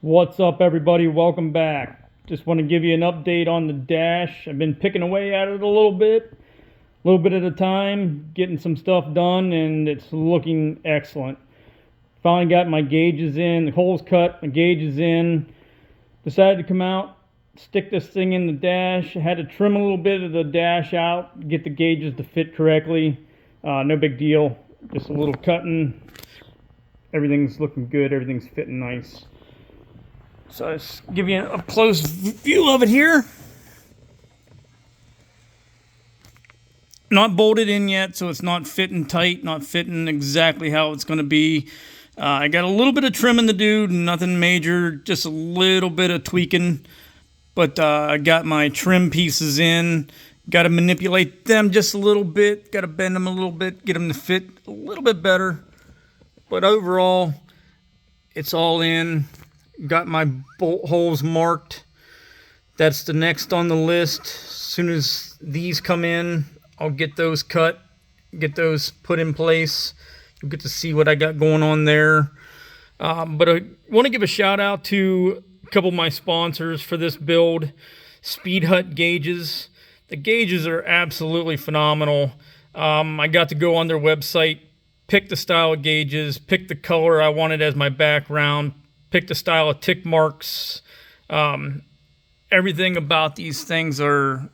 What's up, everybody? Welcome back. Just want to give you an update on the dash. I've been picking away at it a little bit at a time, getting some stuff done, and it's looking excellent. Finally got my gauges in, the holes cut, my gauges in. Decided to come out, stick this thing in the dash. I had to trim a little bit of the dash out, get the gauges to fit correctly. No big deal, just a little cutting. Everything's looking good, everything's fitting nice. So let's give you a close view of it here. Not bolted in yet, so it's not fitting tight, not fitting exactly how it's going to be. I got a little bit of trimming to do, nothing major, just a little bit of tweaking. But I got my trim pieces in. Got to manipulate them just a little bit. Got to bend them a little bit, get them to fit a little bit better. But overall, it's all in. Got my bolt holes marked. That's the next on the list. As soon as these come in, I'll get those cut, get those put in place. You'll get to see what I got going on there. But I want to give a shout out to a couple of my sponsors for this build, Speed Hut Gauges. The gauges are absolutely phenomenal. I got to go on their website, pick the style of gauges, pick the color I wanted as my background, pick the style of tick marks. Everything about these things are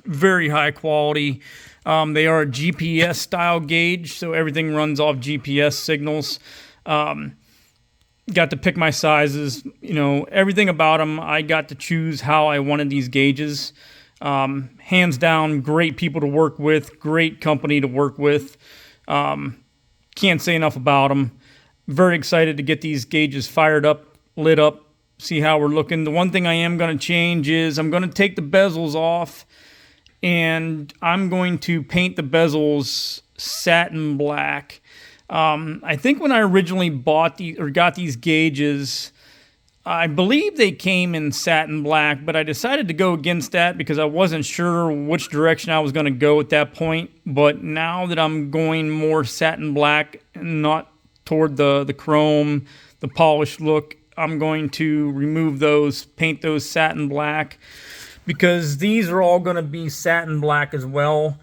very high quality. They are a GPS style gauge, so everything runs off GPS signals. Got to pick my sizes, everything about them. I got to choose how I wanted these gauges. Hands down, great people to work with, great company to work with. Can't say enough about them. Very excited to get these gauges fired up, lit up, see how we're looking. The one thing I am going to change is I'm going to take the bezels off, and I'm going to paint the bezels satin black. I think when I originally got these gauges, I believe they came in satin black, but I decided to go against that because I wasn't sure which direction I was going to go at that point. But now that I'm going more satin black and not toward the chrome, the polished look, I'm going to remove those, paint those satin black, because these are all going to be satin black as well.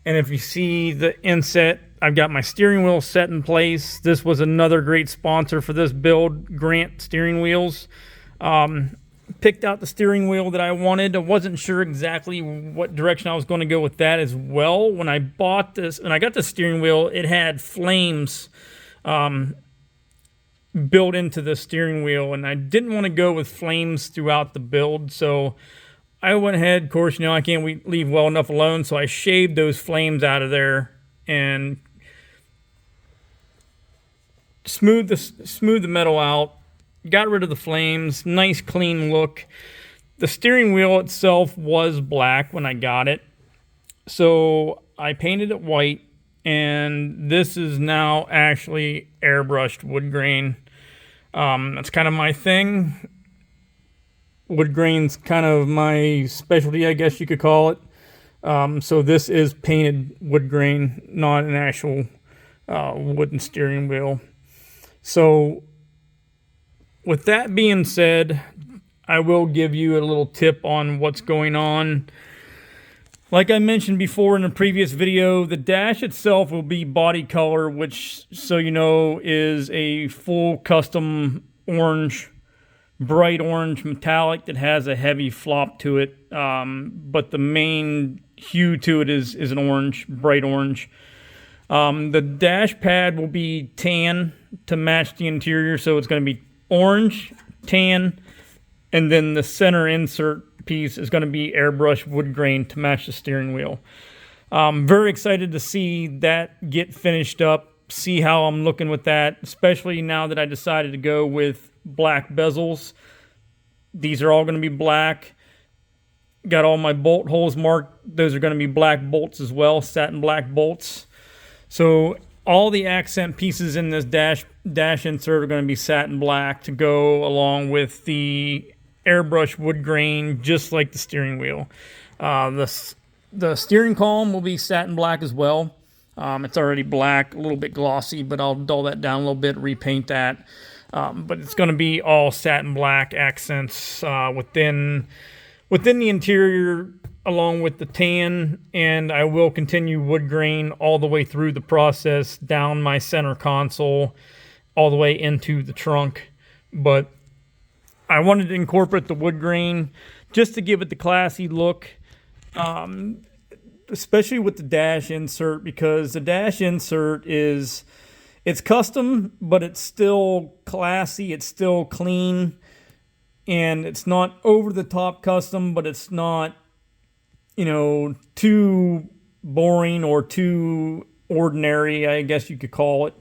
And if you see the inset, I've got my steering wheel set in place. This was another great sponsor for this build, Grant Steering Wheels. Picked out the steering wheel that I wanted. I wasn't sure exactly what direction I was going to go with that as well. When I bought this, and I got the steering wheel, it had flames built into the steering wheel, and I didn't want to go with flames throughout the build, so I went ahead. Of course, I can't leave well enough alone, so I shaved those flames out of there and smooth the metal out, got rid of the flames. Nice clean look. The steering wheel itself was black when I got it, so I painted it white, and this is now actually airbrushed wood grain. That's kind of my thing. Wood grain's kind of my specialty, I guess you could call it. So this is painted wood grain, not an actual wooden steering wheel. So with that being said, I will give you a little tip on what's going on. Like I mentioned before in a previous video, the dash itself will be body color, which, so you know, is a full custom orange, bright orange metallic that has a heavy flop to it. But the main hue to it is an orange, bright orange. The dash pad will be tan to match the interior, so it's going to be orange, tan, and then the center insert piece is going to be airbrushed wood grain to match the steering wheel. Very excited to see that get finished up, see how I'm looking with that, especially now that I decided to go with black bezels. These are all going to be black. Got all my bolt holes marked. Those are going to be black bolts as well, satin black bolts. So all the accent pieces in this dash insert are going to be satin black to go along with the airbrush wood grain, just like the steering wheel. The steering column will be satin black as well. It's already black, a little bit glossy, but I'll dull that down a little bit, repaint that. but it's going to be all satin black accents within the interior, along with the tan, and I will continue wood grain all the way through the process, down my center console, all the way into the trunk. But I wanted to incorporate the wood grain just to give it the classy look, especially with the dash insert, because the dash insert it's custom, but it's still classy, it's still clean, and it's not over the top custom, but it's not, too boring or too ordinary, I guess you could call it.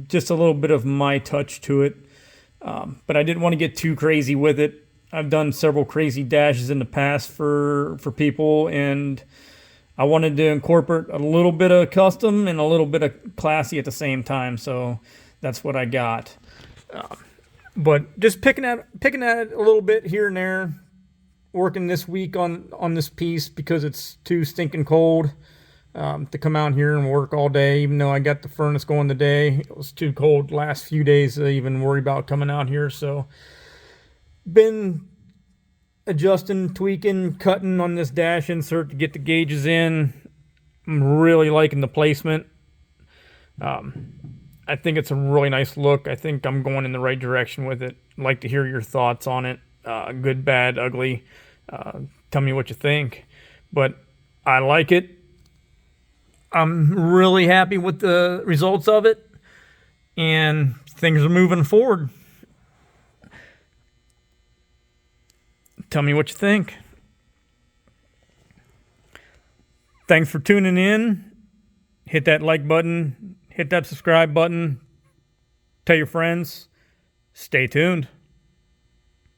Just a little bit of my touch to it. But I didn't want to get too crazy with it. I've done several crazy dashes in the past for people, and I wanted to incorporate a little bit of custom and a little bit of classy at the same time. So that's what I got. But just picking at it a little bit here and there, working this week on this piece because it's too stinking cold to come out here and work all day. Even though I got the furnace going today, it was too cold the last few days to even worry about coming out here. So been adjusting, tweaking, cutting on this dash insert to get the gauges in. I'm really liking the placement. I think it's a really nice look. I think I'm going in the right direction with it. I'd like to hear your thoughts on it. Good, bad, ugly. Tell me what you think. But I like it. I'm really happy with the results of it. And things are moving forward. Tell me what you think. Thanks for tuning in. Hit that like button. Hit that subscribe button. Tell your friends. Stay tuned.